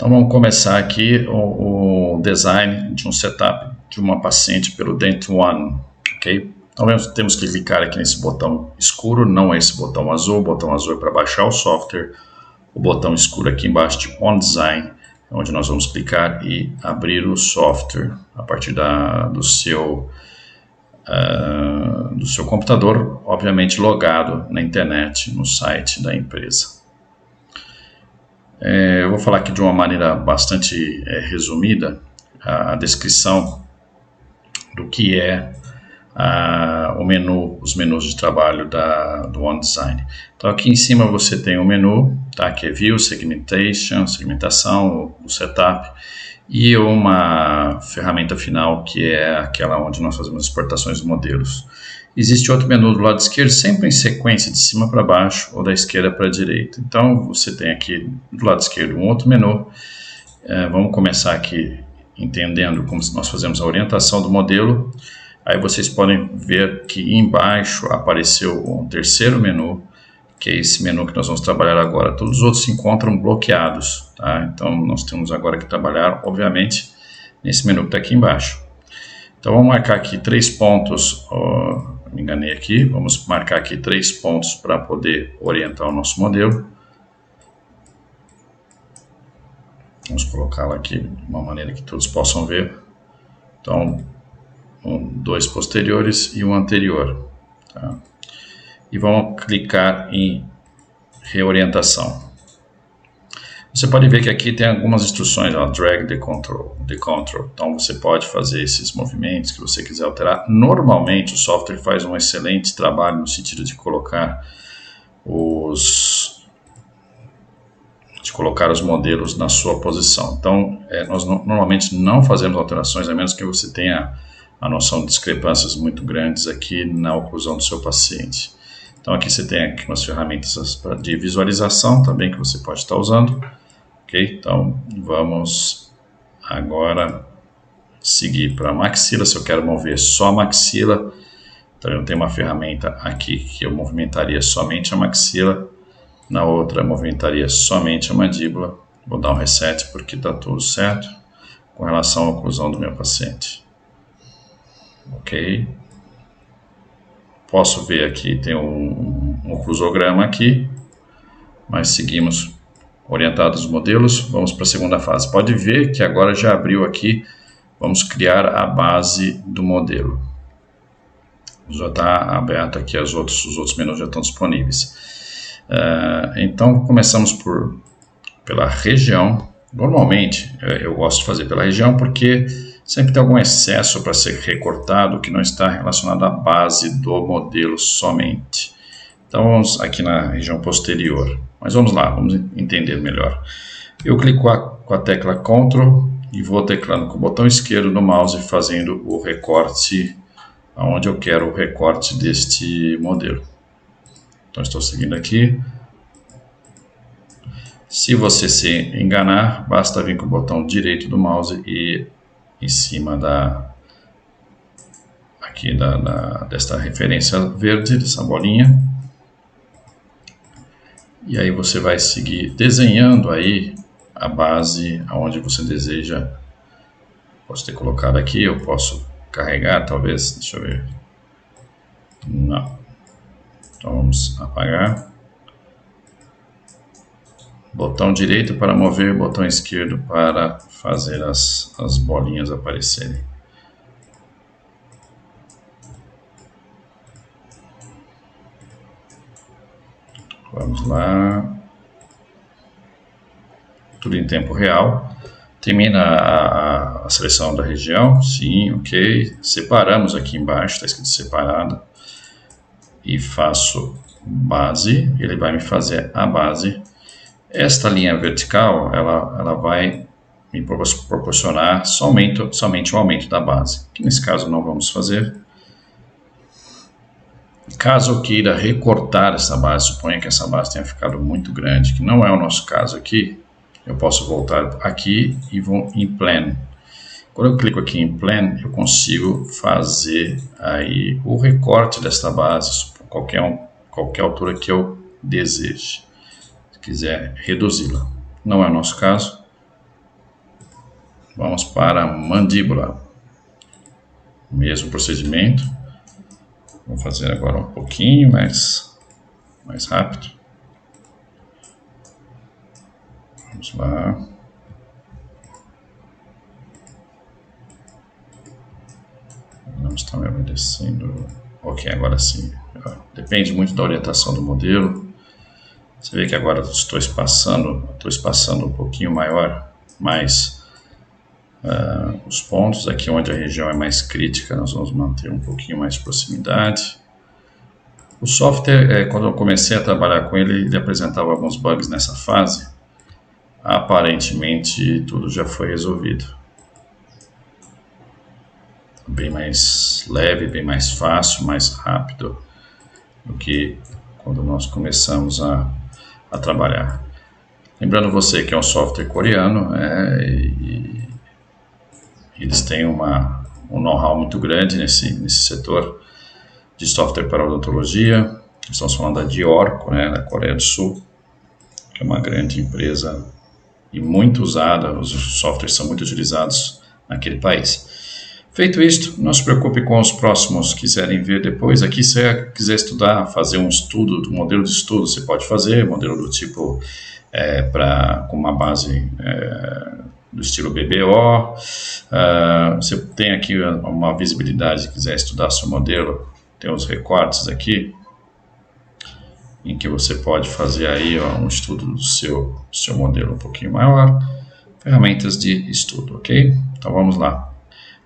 Então vamos começar aqui o design de um setup de uma paciente pelo Dent One, ok? Então temos que clicar aqui nesse botão escuro, não é esse botão azul. O botão azul é para baixar o software. O botão escuro aqui embaixo de On Design, onde nós vamos clicar e abrir o software a partir do seu computador, obviamente logado na internet, no site da empresa. Eu vou falar aqui de uma maneira bastante resumida a descrição do que é o menu, os menus de trabalho do One Design. Então aqui em cima você tem o menu, tá? Que é View, segmentação, o setup, e uma ferramenta final que é aquela onde nós fazemos exportações de modelos. Existe outro menu do lado esquerdo, sempre em sequência de cima para baixo ou da esquerda para a direita. Então você tem aqui do lado esquerdo um outro menu. Vamos começar aqui entendendo como nós fazemos a orientação do modelo. Aí vocês podem ver que embaixo apareceu um terceiro menu, que é esse menu que nós vamos trabalhar agora. Todos os outros se encontram bloqueados, tá? Então nós temos agora que trabalhar, obviamente, nesse menu que está aqui embaixo. Então vamos marcar aqui 3 pontos, me enganei aqui, vamos marcar aqui 3 pontos para poder orientar o nosso modelo. Vamos colocá-lo aqui de uma maneira que todos possam ver. Então, 2 posteriores e um anterior, tá? E vamos clicar em reorientação. Você pode ver que aqui tem algumas instruções, ó, drag the control. Então você pode fazer esses movimentos que você quiser alterar. Normalmente o software faz um excelente trabalho no sentido de colocar os modelos na sua posição. Então nós normalmente não fazemos alterações, a menos que você tenha a noção de discrepâncias muito grandes aqui na oclusão do seu paciente. Então aqui você tem aqui umas ferramentas de visualização também que você pode estar usando. Ok? Então vamos agora seguir para a maxila. Se eu quero mover só a maxila, então eu tenho uma ferramenta aqui que eu movimentaria somente a maxila. Na outra eu movimentaria somente a mandíbula. Vou dar um reset porque está tudo certo com relação à oclusão do meu paciente. Ok? Posso ver aqui, tem um oclusograma aqui, mas seguimos orientados os modelos. Vamos para a segunda fase. Pode ver que agora já abriu aqui, vamos criar a base do modelo. Já está aberto aqui, os outros menus já estão disponíveis. Então começamos pela região. Normalmente eu gosto de fazer pela região porque sempre tem algum excesso para ser recortado que não está relacionado à base do modelo somente. Então vamos aqui na região posterior. Mas vamos lá, vamos entender melhor. Eu clico com a tecla Ctrl e vou teclando com o botão esquerdo do mouse fazendo o recorte aonde eu quero o recorte deste modelo. Então estou seguindo aqui. Se você se enganar, basta vir com o botão direito do mouse e em cima desta referência verde, dessa bolinha. E aí você vai seguir desenhando aí a base aonde você deseja. Posso ter colocado aqui, eu posso carregar talvez, deixa eu ver. Não. Então vamos apagar. Botão direito para mover, botão esquerdo para fazer as bolinhas aparecerem. Vamos lá. Tudo em tempo real. Termina a seleção da região. Sim, ok. Separamos aqui embaixo, está escrito separado. E faço base. Ele vai me fazer a base. Esta linha vertical, ela vai me proporcionar somente o aumento da base. Que nesse caso não vamos fazer. Caso eu queira recortar essa base, suponha que essa base tenha ficado muito grande, que não é o nosso caso aqui, eu posso voltar aqui e vou em Plan. Quando eu clico aqui em Plan, eu consigo fazer aí o recorte desta base, qualquer altura que eu deseje. Se quiser reduzi-la. Não é o nosso caso, vamos para a mandíbula. Mesmo procedimento. Vou fazer agora um pouquinho mais rápido. Vamos lá. Não está me obedecendo. Ok, agora sim. Depende muito da orientação do modelo. Você vê que agora estou espaçando um pouquinho mais os pontos. Aqui onde a região é mais crítica, nós vamos manter um pouquinho mais de proximidade. O software, quando eu comecei a trabalhar com ele, ele apresentava alguns bugs nessa fase. Aparentemente, tudo já foi resolvido. Bem mais leve, bem mais fácil, mais rápido do que quando nós começamos a trabalhar. Lembrando você que é um software coreano, e eles têm um know-how muito grande nesse setor de software para odontologia. Estamos falando da Diorco, da Coreia do Sul, que é uma grande empresa e muito usada, os softwares são muito utilizados naquele país. Feito isto, não se preocupe com os próximos que quiserem ver depois. Aqui, se você quiser estudar, fazer um estudo, do modelo de estudo, você pode fazer, modelo do tipo, com uma base do estilo BBO. Você tem aqui uma visibilidade, se quiser estudar seu modelo, tem os recortes aqui, em que você pode fazer aí um estudo do seu modelo um pouquinho maior. Ferramentas de estudo, ok? Então vamos lá.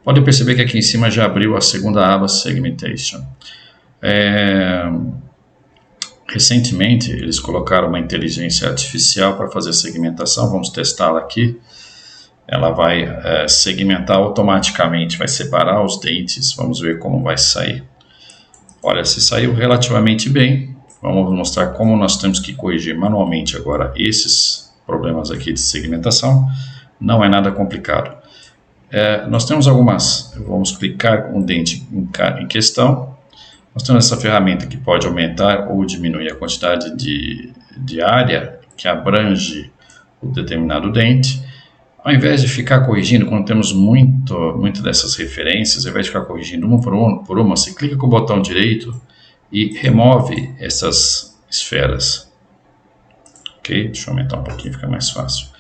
Pode perceber que aqui em cima já abriu a segunda aba, Segmentation. Recentemente, eles colocaram uma inteligência artificial para fazer segmentação. Vamos testá-la aqui. Ela vai segmentar automaticamente, vai separar os dentes. Vamos ver como vai sair. Olha, se saiu relativamente bem. Vamos mostrar como nós temos que corrigir manualmente agora esses problemas aqui de segmentação. Não é nada complicado. Nós temos vamos clicar com o dente em questão. Nós temos essa ferramenta que pode aumentar ou diminuir a quantidade de área que abrange o determinado dente. Ao invés de ficar corrigindo, quando temos muito dessas referências, ao invés de ficar corrigindo uma por uma, você clica com o botão direito e remove essas esferas. Ok? Deixa eu aumentar um pouquinho, fica mais fácil.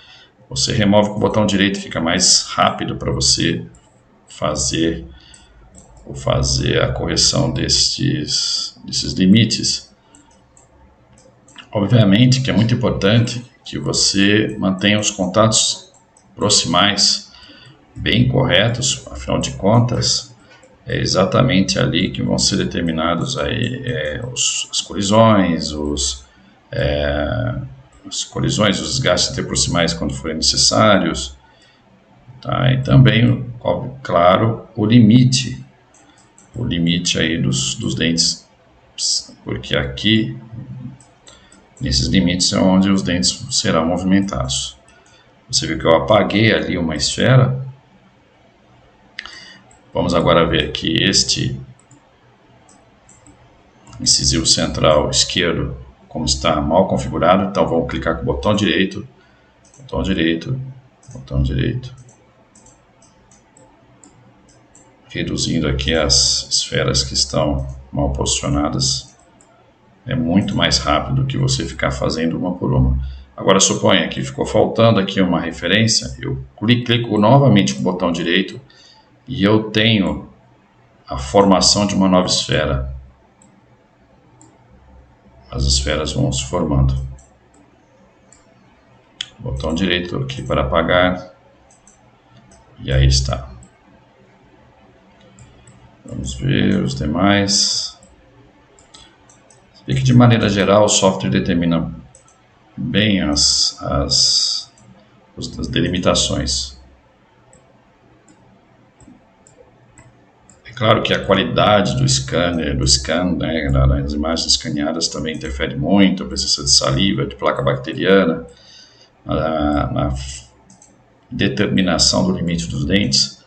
Você remove com o botão direito, fica mais rápido para você fazer a correção desses limites. Obviamente que é muito importante que você mantenha os contatos proximais bem corretos, afinal de contas, é exatamente ali que vão ser determinados aí, as colisões, os desgastes interproximais quando forem necessários, tá? E também, claro, o limite aí dos dentes, porque aqui, nesses limites, é onde os dentes serão movimentados. Você viu que eu apaguei ali uma esfera. Vamos agora ver aqui este incisivo central esquerdo, como está mal configurado. Então vamos clicar com o botão direito, reduzindo aqui as esferas que estão mal posicionadas. É muito mais rápido do que você ficar fazendo uma por uma. Agora suponha que ficou faltando aqui uma referência, eu clico novamente com o botão direito e eu tenho a formação de uma nova esfera. As esferas vão se formando. Botão direito aqui para apagar. E aí está. Vamos ver os demais. Você vê que de maneira geral o software determina bem as delimitações. É claro que a qualidade do scan, das imagens escaneadas também interfere muito, a presença de saliva, de placa bacteriana, na determinação do limite dos dentes.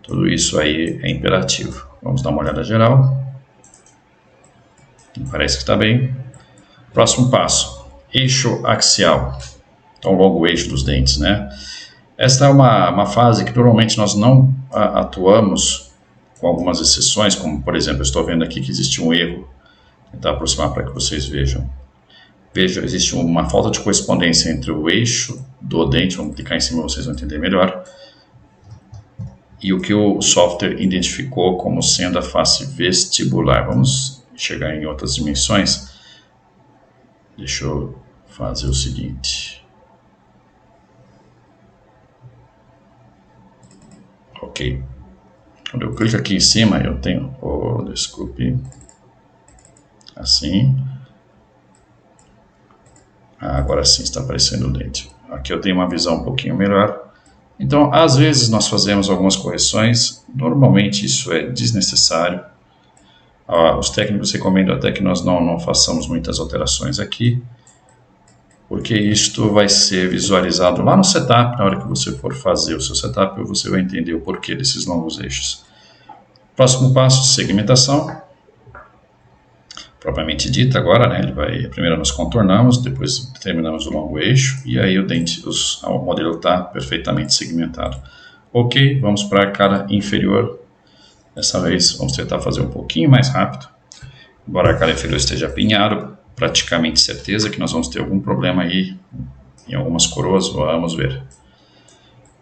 Tudo isso aí é imperativo. Vamos dar uma olhada geral. Parece que está bem. Próximo passo, eixo axial. Então, logo o eixo dos dentes, Esta é uma fase que normalmente nós não atuamos, com algumas exceções, como por exemplo, eu estou vendo aqui que existe um erro. Vou tentar aproximar para que vocês vejam. Veja, existe uma falta de correspondência entre o eixo do dente, vamos clicar em cima, vocês vão entender melhor, e o que o software identificou como sendo a face vestibular. Vamos chegar em outras dimensões. Deixa eu fazer o seguinte. Ok. Quando eu clico aqui em cima, eu tenho... Oh, desculpe. Assim. Agora sim está aparecendo o dente. Aqui eu tenho uma visão um pouquinho melhor. Então, às vezes nós fazemos algumas correções. Normalmente isso é desnecessário. Os técnicos recomendam até que nós não façamos muitas alterações aqui, porque isto vai ser visualizado lá no setup. Na hora que você for fazer o seu setup, você vai entender o porquê desses longos eixos. Próximo passo, segmentação. Propriamente dita agora, né? Primeiro nós contornamos, depois determinamos o longo eixo, e aí o modelo está perfeitamente segmentado. Ok, vamos para a cara inferior. Dessa vez vamos tentar fazer um pouquinho mais rápido. Embora a cara inferior esteja apinhado, praticamente certeza que nós vamos ter algum problema aí em algumas coroas. Vamos ver.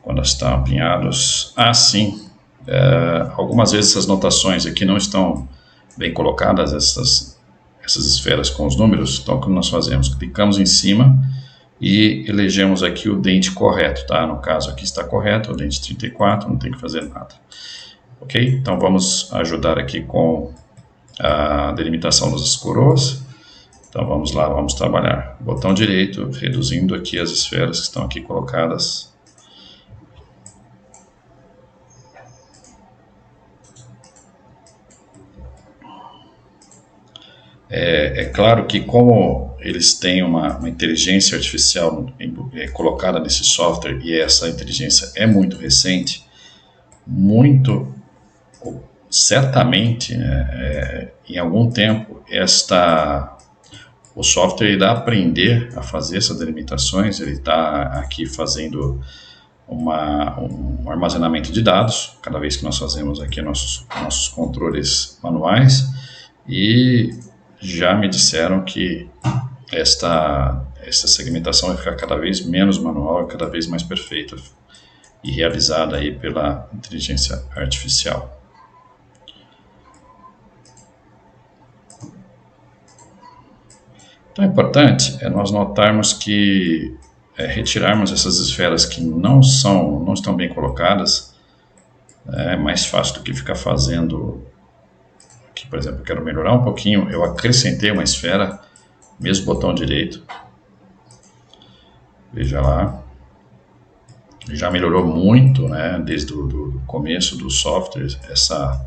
Quando estão apinhados. Sim. Algumas vezes essas notações aqui não estão bem colocadas, essas esferas com os números. Então, o que nós fazemos? Clicamos em cima e elegemos aqui o dente correto, tá? No caso aqui está correto, o dente 34, não tem que fazer nada. Ok? Então, vamos ajudar aqui com a delimitação das coroas. Então, vamos lá, vamos trabalhar. Botão direito, reduzindo aqui as esferas que estão aqui colocadas. É claro que como eles têm uma inteligência artificial colocada nesse software, e essa inteligência é muito recente, certamente, em algum tempo, o software irá aprender a fazer essas delimitações. Ele está aqui fazendo um armazenamento de dados, cada vez que nós fazemos aqui nossos controles manuais, e já me disseram que essa segmentação vai ficar cada vez menos manual e cada vez mais perfeita e realizada aí pela inteligência artificial. Então é importante nós notarmos que retirarmos essas esferas que não estão bem colocadas é mais fácil do que ficar fazendo. Aqui, por exemplo, eu quero melhorar um pouquinho, eu acrescentei uma esfera, mesmo botão direito, veja lá, já melhorou muito, né, desde o começo do software, essa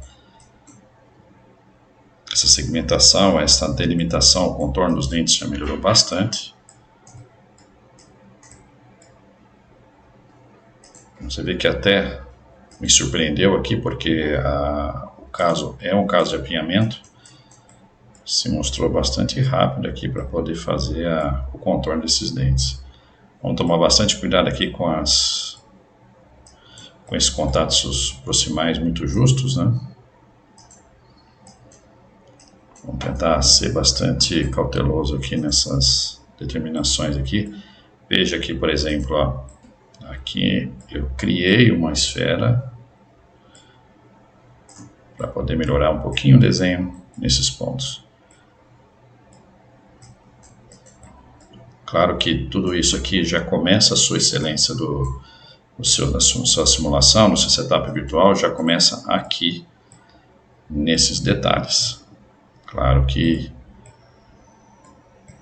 segmentação, essa delimitação, o contorno dos dentes já melhorou bastante. Você vê que até me surpreendeu aqui, porque o caso é um caso de apinhamento. Se mostrou bastante rápido aqui para poder fazer o contorno desses dentes. Vamos tomar bastante cuidado aqui com esses contatos proximais muito justos, né? Vamos tentar ser bastante cauteloso aqui nessas determinações aqui. Veja aqui, por exemplo, ó, aqui eu criei uma esfera para poder melhorar um pouquinho o desenho nesses pontos. Claro que tudo isso aqui já começa a sua excelência da sua simulação, no seu setup virtual, já começa aqui nesses detalhes. Claro que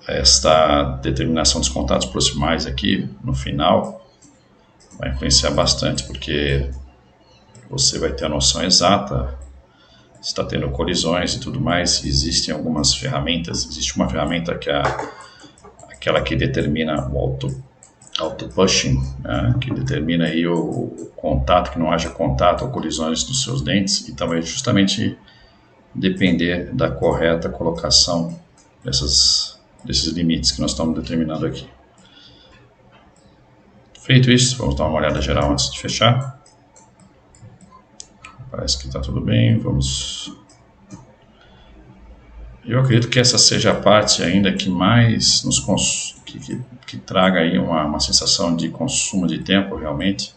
esta determinação dos contatos proximais aqui no final vai influenciar bastante, porque você vai ter a noção exata se está tendo colisões e tudo mais. Existem algumas ferramentas, existe uma ferramenta que é aquela que determina o auto-pushing, né, que determina aí o contato, que não haja contato ou colisões dos seus dentes, então vai justamente depender da correta colocação desses limites que nós estamos determinando aqui. Feito isso, vamos dar uma olhada geral antes de fechar. Parece que está tudo bem, vamos... Eu acredito que essa seja a parte ainda que mais que traga aí uma sensação de consumo de tempo realmente.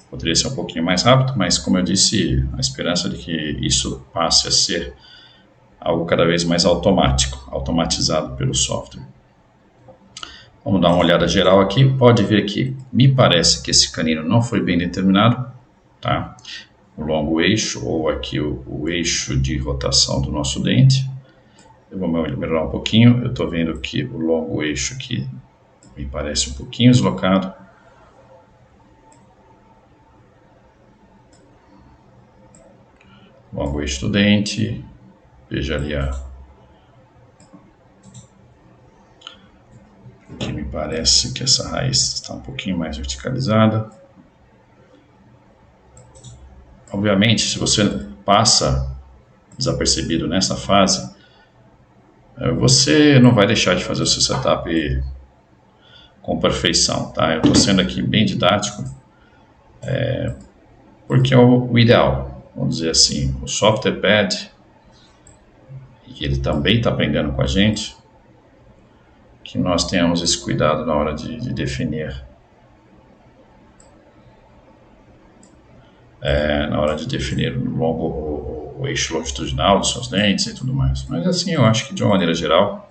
Poderia ser um pouquinho mais rápido, mas como eu disse, a esperança de que isso passe a ser algo cada vez mais automatizado pelo software. Vamos dar uma olhada geral aqui. Pode ver que me parece que esse canino não foi bem determinado, tá? O longo eixo ou aqui o eixo de rotação do nosso dente. Eu vou melhorar um pouquinho. Eu estou vendo que o longo eixo aqui me parece um pouquinho deslocado. Longo eixo do dente. Veja ali aqui me parece que essa raiz está um pouquinho mais verticalizada. Obviamente, se você passa desapercebido nessa fase, você não vai deixar de fazer o seu setup com perfeição, tá? Eu estou sendo aqui bem didático, porque é o ideal, vamos dizer assim. O software pede, e ele também está aprendendo com a gente, que nós tenhamos esse cuidado na hora de definir. Na hora de definir o eixo longitudinal dos seus dentes e tudo mais. Mas assim, eu acho que de uma maneira geral,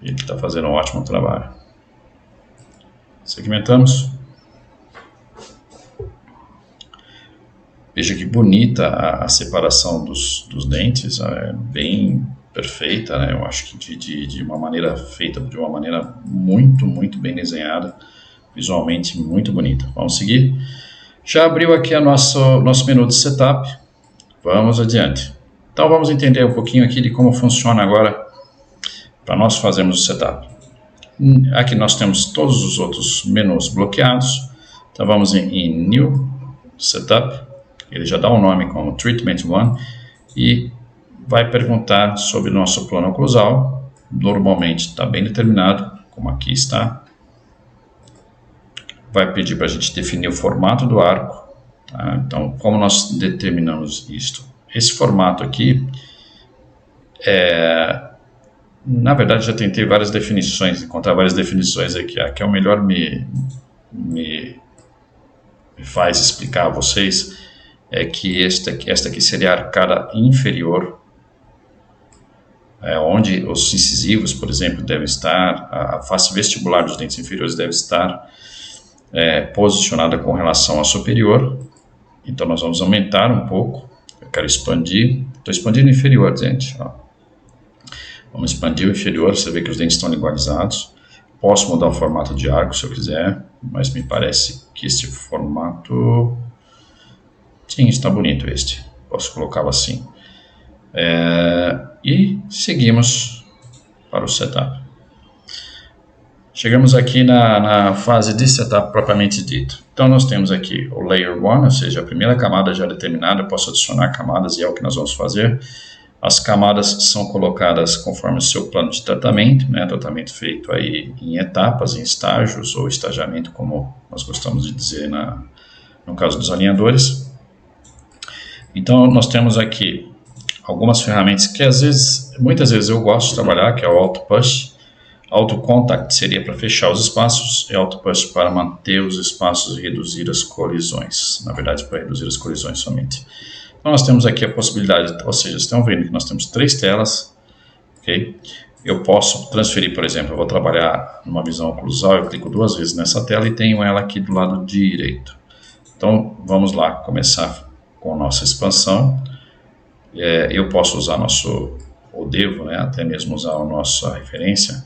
ele está fazendo um ótimo trabalho. Segmentamos. Veja que bonita a separação dos dentes, é bem perfeita, né? Eu acho que de uma maneira feita, de uma maneira muito, muito bem desenhada, visualmente muito bonita. Vamos seguir. Já abriu aqui o nosso menu de setup. Vamos adiante. Então vamos entender um pouquinho aqui de como funciona agora para nós fazermos o setup. Aqui nós temos todos os outros menus bloqueados. Então vamos em New Setup. Ele já dá um nome como Treatment 1 e vai perguntar sobre o nosso plano oclusal. Normalmente está bem determinado, como aqui está. Vai pedir para a gente definir o formato do arco. Tá? Então, como nós determinamos isto? Esse formato aqui, na verdade, já tentei várias definições, encontrar várias definições aqui. A que é o melhor me faz explicar a vocês é que esta aqui seria a arcada inferior, onde os incisivos, por exemplo, devem estar, a face vestibular dos dentes inferiores deve estar posicionada com relação à superior. Então nós vamos aumentar um pouco. Eu quero expandir. Estou expandindo o inferior, gente. Ó. Vamos expandir o inferior. Você vê que os dentes estão igualizados. Posso mudar o formato de arco se eu quiser, mas me parece que este formato... Sim, está bonito este. Posso colocá-lo assim. E seguimos para o setup. Chegamos aqui na fase de setup propriamente dito. Então nós temos aqui o Layer 1, ou seja, a primeira camada já determinada. Eu posso adicionar camadas e é o que nós vamos fazer. As camadas são colocadas conforme o seu plano de tratamento, né? Tratamento feito aí em etapas, em estágios, ou estagiamento, como nós gostamos de dizer no caso dos alinhadores. Então nós temos aqui algumas ferramentas que muitas vezes eu gosto de trabalhar, que é o Auto Push. Auto Contact seria para fechar os espaços e Auto Push para manter os espaços e reduzir as colisões. Na verdade, para reduzir as colisões somente. Então nós temos aqui a possibilidade, ou seja, vocês estão vendo que nós temos 3 telas, ok? Eu posso transferir, por exemplo, eu vou trabalhar numa visão oclusal, eu clico 2 vezes nessa tela e tenho ela aqui do lado direito. Então vamos lá começar com a nossa expansão. Eu posso usar ou devo, né, até mesmo usar a nossa referência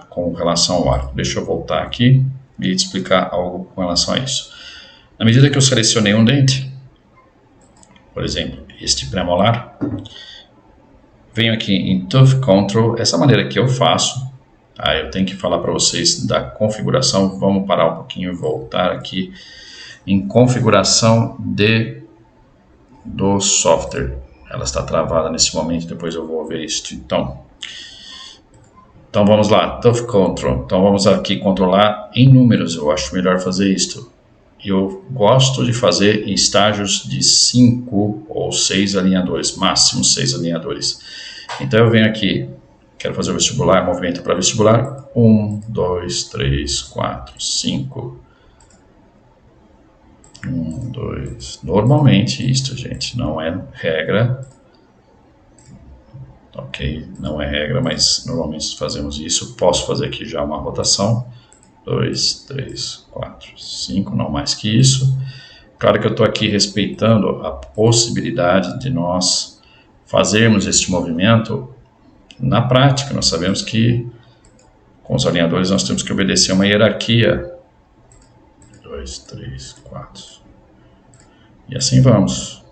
com relação ao arco. Deixa eu voltar aqui e te explicar algo com relação a isso. Na medida que eu selecionei um dente, por exemplo, este premolar, venho aqui em Tooth Control, essa maneira que eu faço, eu tenho que falar para vocês da configuração. Vamos parar um pouquinho e voltar aqui em configuração do software. Ela está travada nesse momento, depois eu vou ver isso. Então Então vamos lá, Tough Control. Então vamos aqui controlar em números, eu acho melhor fazer isto. Eu gosto de fazer em estágios de 5 ou 6 alinhadores, máximo 6 alinhadores. Então eu venho aqui, quero fazer o vestibular, movimento para vestibular, 1, 2, 3, 4, 5. 1, 2. Normalmente isto, gente, não é regra. Ok, não é regra, mas normalmente fazemos isso. Posso fazer aqui já uma rotação. 2, 3, 4, 5, não mais que isso. Claro que eu estou aqui respeitando a possibilidade de nós fazermos este movimento na prática. Nós sabemos que com os alinhadores nós temos que obedecer uma hierarquia. 2, 3, 4. E assim vamos.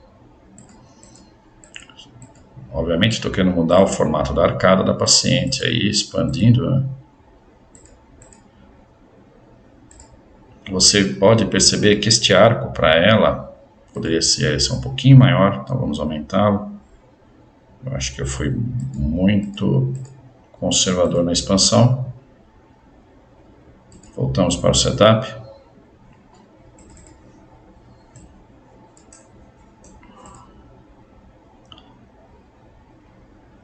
Obviamente estou querendo mudar o formato da arcada da paciente, aí expandindo, né? Você pode perceber que este arco para ela poderia ser um pouquinho maior, então vamos aumentá-lo. Eu acho que eu fui muito conservador na expansão. Voltamos para o setup.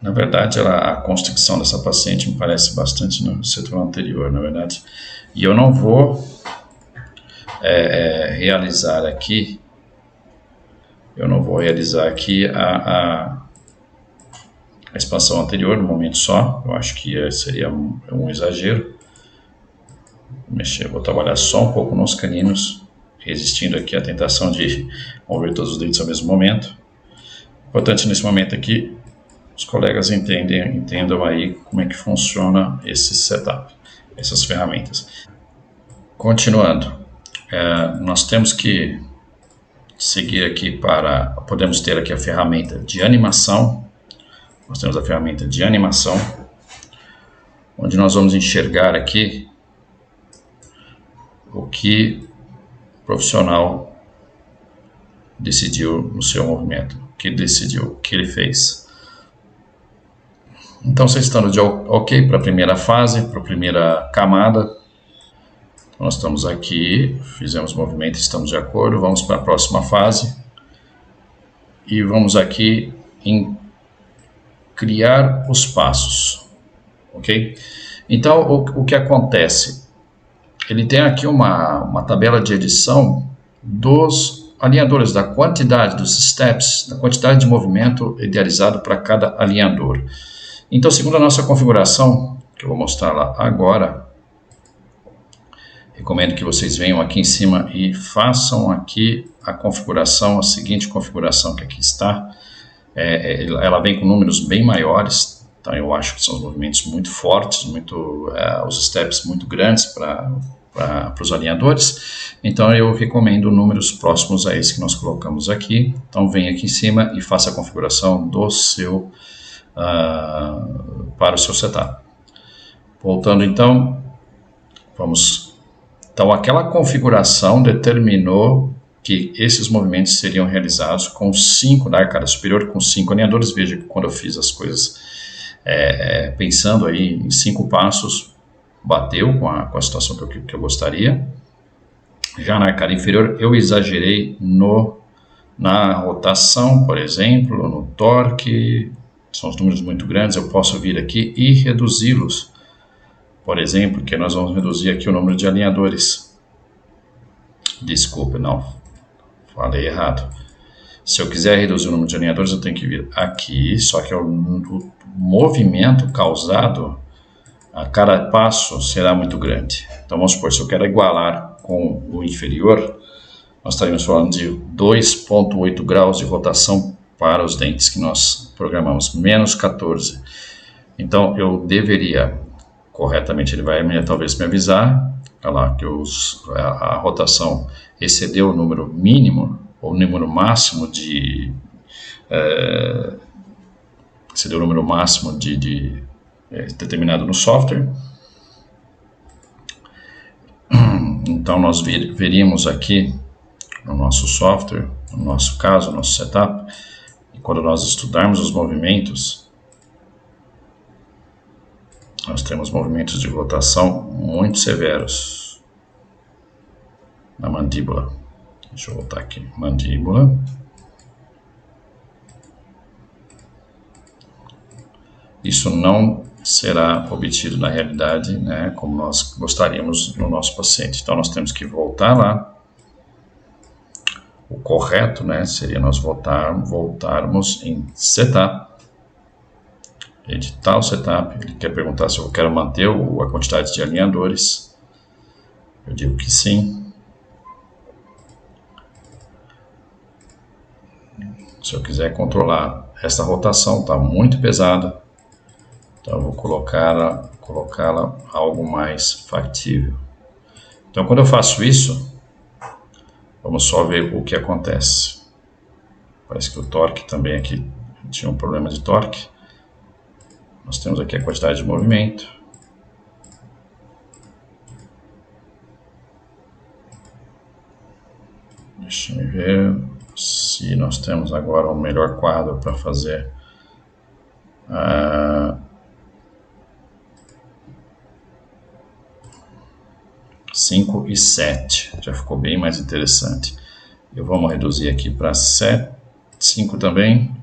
Na verdade, a constricção dessa paciente me parece bastante no setor anterior, na verdade. E eu não vou realizar aqui, a expansão anterior no momento só. Eu acho que seria um exagero. Vou trabalhar só um pouco nos caninos, resistindo aqui à tentação de mover todos os dentes ao mesmo momento. Importante nesse momento aqui, os colegas entendam aí como é que funciona esse setup, essas ferramentas. Continuando, nós temos que seguir aqui podemos ter aqui a ferramenta de animação. Nós temos a ferramenta de animação, onde nós vamos enxergar aqui o que o profissional decidiu no seu movimento, o que ele fez. Então, vocês estão de ok para a primeira fase, para a primeira camada. Nós estamos aqui, fizemos o movimento, estamos de acordo. Vamos para a próxima fase. E vamos aqui em criar os passos. Ok? Então, o que acontece? Ele tem aqui uma tabela de edição dos alinhadores, da quantidade dos steps, da quantidade de movimento idealizado para cada alinhador. Então, segundo a nossa configuração, que eu vou mostrar lá agora, recomendo que vocês venham aqui em cima e façam aqui a seguinte configuração que aqui está. Ela vem com números bem maiores, então eu acho que são os movimentos muito fortes, os steps muito grandes para os alinhadores. Então eu recomendo números próximos a esse que nós colocamos aqui. Então venha aqui em cima e faça a configuração do seu para o seu setup. Voltando então, então aquela configuração determinou que esses movimentos seriam realizados com 5 na arcada superior, com 5 alinhadores. Veja que quando eu fiz as coisas pensando aí em 5 passos, bateu com a situação que eu gostaria. Já na arcada inferior eu exagerei na rotação, por exemplo, no torque. São os números muito grandes, eu posso vir aqui e reduzi-los. Por exemplo, que nós vamos reduzir aqui o número de alinhadores. Desculpe, não, falei errado. Se eu quiser reduzir o número de alinhadores, eu tenho que vir aqui, só que o movimento causado a cada passo será muito grande. Então vamos supor, se eu quero igualar com o inferior, nós estaremos falando de 2,8 graus de rotação para os dentes que nós programamos, menos 14. Então eu deveria, corretamente ele vai talvez me avisar, olha lá, que a rotação excedeu o número mínimo, ou o número máximo determinado no software. Então nós veríamos aqui no nosso software, no nosso caso, no nosso setup, e quando nós estudarmos os movimentos, nós temos movimentos de rotação muito severos na mandíbula. Deixa eu voltar aqui, mandíbula. Isso não será obtido na realidade, né, como nós gostaríamos no nosso paciente. Então, nós temos que voltar lá. O correto, né, seria nós voltarmos em Setup, editar o Setup. Ele quer perguntar se eu quero manter a quantidade de alinhadores. Eu digo que sim. Se eu quiser controlar essa rotação, está muito pesada. Então, eu vou colocá-la algo mais factível. Então, quando eu faço isso, vamos só ver o que acontece. Parece que o torque também aqui tinha um problema de torque. Nós temos aqui a quantidade de movimento. Deixa eu ver se nós temos agora um melhor quadro para fazer 5 e 7, já ficou bem mais interessante. Vamos reduzir aqui para 5 também.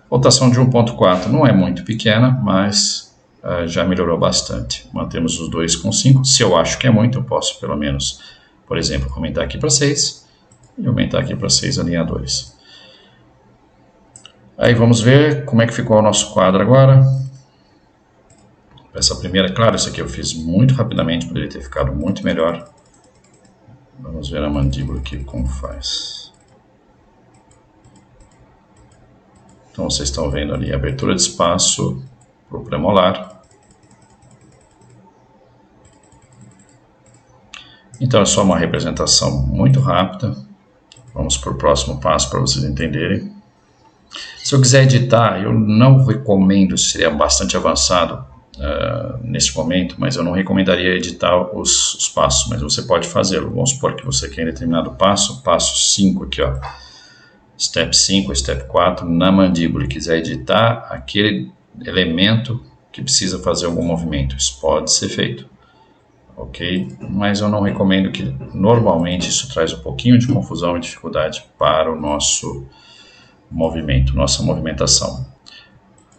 Rotação de 1.4 não é muito pequena, mas já melhorou bastante. Mantemos os dois com 5. Se eu acho que é muito, eu posso pelo menos, por exemplo, aumentar aqui para 6 e aumentar aqui para 6 alinhadores. Aí vamos ver como é que ficou o nosso quadro agora. Essa primeira, claro, isso aqui eu fiz muito rapidamente, poderia ter ficado muito melhor. Vamos ver a mandíbula aqui como faz. Então vocês estão vendo ali a abertura de espaço para o premolar. Então é só uma representação muito rápida. Vamos para o próximo passo para vocês entenderem. Se eu quiser editar, eu não recomendo, seria bastante avançado nesse momento, mas eu não recomendaria editar os passos, mas você pode fazê-lo. Vamos supor que você quer em determinado passo 5 aqui, ó, step 5, step 4, na mandíbula, e quiser editar aquele elemento que precisa fazer algum movimento. Isso pode ser feito, ok? Mas eu não recomendo, que normalmente isso traz um pouquinho de confusão e dificuldade para o nosso movimento, nossa movimentação.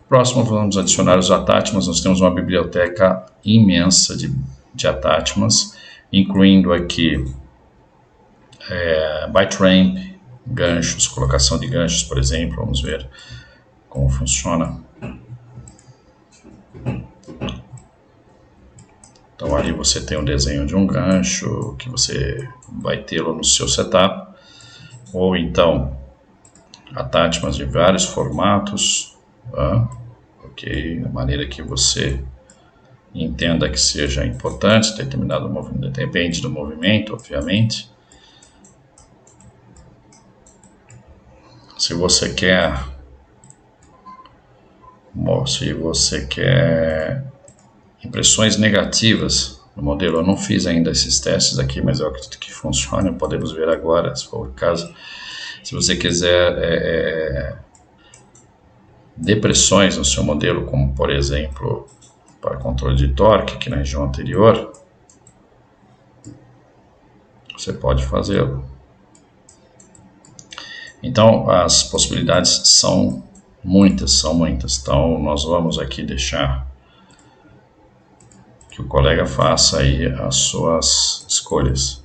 Próximo, vamos adicionar os attachments. Nós temos uma biblioteca imensa de attachments, incluindo aqui byte ramp, ganchos, colocação de ganchos, por exemplo. Vamos ver como funciona. Então ali você tem um desenho de um gancho que você vai tê-lo no seu setup, ou então attachments de vários formatos, ok, da maneira que você entenda que seja importante. Determinado movimento, depende do movimento, obviamente. Se você quer impressões negativas no modelo, eu não fiz ainda esses testes aqui, mas eu acredito que funciona. Podemos ver agora, se for o caso. Se você quiser depressões no seu modelo, como por exemplo para controle de torque aqui na região anterior, você pode fazê-lo. Então as possibilidades são muitas. Então nós vamos aqui deixar que o colega faça aí as suas escolhas.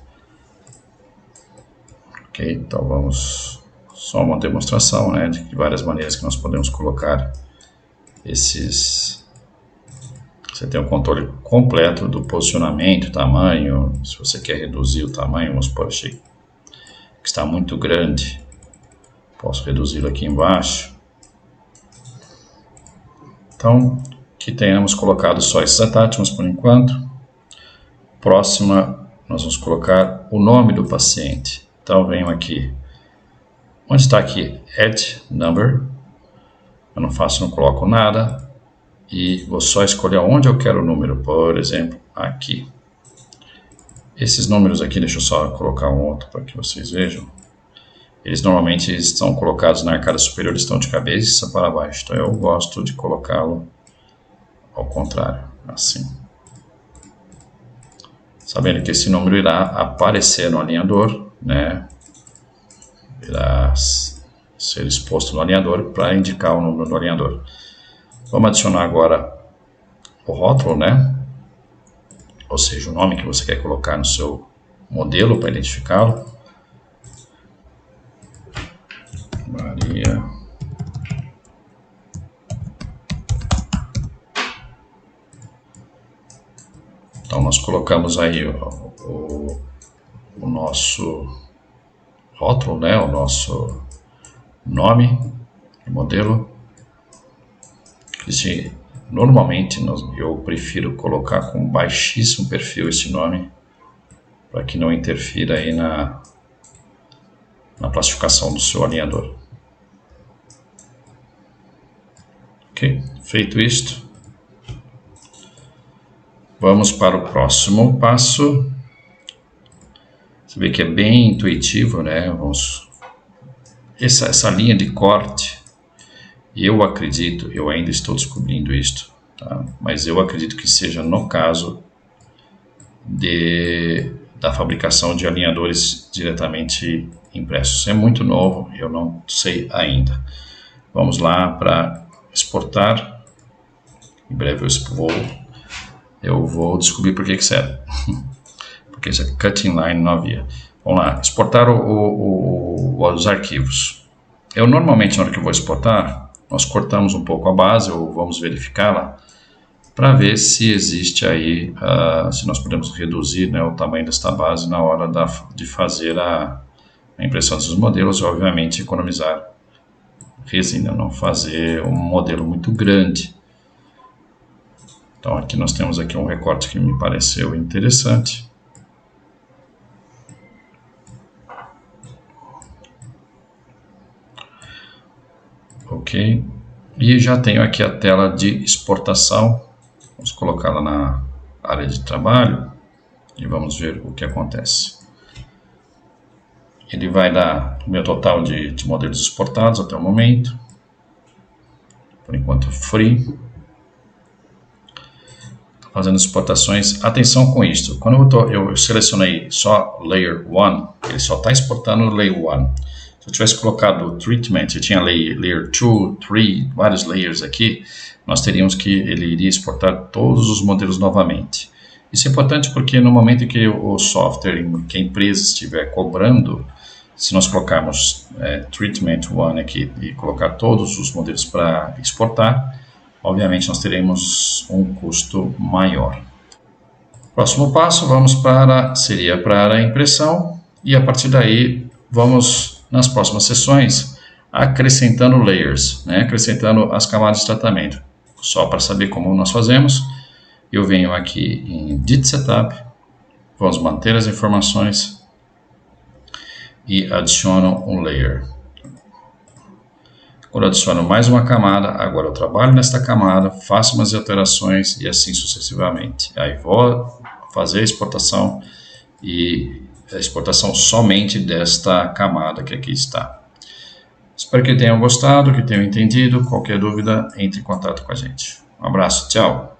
Ok, então vamos só uma demonstração, né, de várias maneiras que nós podemos colocar esses. Você tem o controle completo do posicionamento, tamanho. Se você quer reduzir o tamanho, vamos supor, achei que está muito grande, posso reduzi-lo aqui embaixo. Então, que tenhamos colocado só esses attachments por enquanto. Próxima, nós vamos colocar o nome do paciente. Então, venho aqui. Onde está aqui? Add Number. Eu não coloco nada. E vou só escolher onde eu quero o número. Por exemplo, aqui. Esses números aqui, deixa eu só colocar um outro para que vocês vejam. Eles normalmente estão colocados na arcada superior, estão de cabeça para baixo. Então eu gosto de colocá-lo ao contrário. assim. Sabendo que esse número irá aparecer no alinhador, né? Irá ser exposto no alinhador para indicar o número do alinhador. Vamos adicionar agora o rótulo, né? Ou seja, o nome que você quer colocar no seu modelo para identificá-lo. Maria. Então nós colocamos aí o nosso rótulo, né? O nosso nome de modelo. Normalmente eu prefiro colocar com baixíssimo perfil esse nome, para que não interfira aí na classificação do seu alinhador. Ok, feito isto, vamos para o próximo passo. Você vê que é bem intuitivo, né? Essa linha de corte, eu acredito, eu ainda estou descobrindo isto, tá? Mas eu acredito que seja no caso da fabricação de alinhadores diretamente impressos. É muito novo, eu não sei ainda. Vamos lá para exportar. Em breve eu vou descobrir por que serve. Porque esse é cutting line não havia. Vamos lá, exportar os arquivos. Eu normalmente, na hora que eu vou exportar, nós cortamos um pouco a base, ou vamos verificá-la, para ver se existe aí, se nós podemos reduzir, né, o tamanho desta base na hora de fazer a impressão dos modelos, e obviamente economizar resina, não fazer um modelo muito grande. Então aqui nós temos aqui um recorte que me pareceu interessante. Ok, e já tenho aqui a tela de exportação. Vamos colocá-la na área de trabalho e vamos ver o que acontece. Ele vai dar o meu total de modelos exportados até o momento. Por enquanto, free. Fazendo exportações. Atenção com isso. Quando eu selecionei só Layer 1, ele só está exportando Layer 1. Se eu tivesse colocado o Treatment, eu tinha Layer 2, 3, vários layers aqui, nós teríamos que ele iria exportar todos os modelos novamente. Isso é importante porque no momento em que o software, que a empresa estiver cobrando, se nós colocarmos Treatment 1 aqui e colocar todos os modelos para exportar, obviamente nós teremos um custo maior. Próximo passo, seria para a impressão, e a partir daí vamos, nas próximas sessões, acrescentando layers, né? Acrescentando as camadas de tratamento. Só para saber como nós fazemos, eu venho aqui em Edit Setup, vamos manter as informações e adiciono um layer. Quando eu adiciono mais uma camada, agora eu trabalho nesta camada, faço umas alterações e assim sucessivamente. Aí vou fazer a exportação, e a exportação somente desta camada que aqui está. Espero que tenham gostado, que tenham entendido. Qualquer dúvida, entre em contato com a gente. Um abraço, tchau!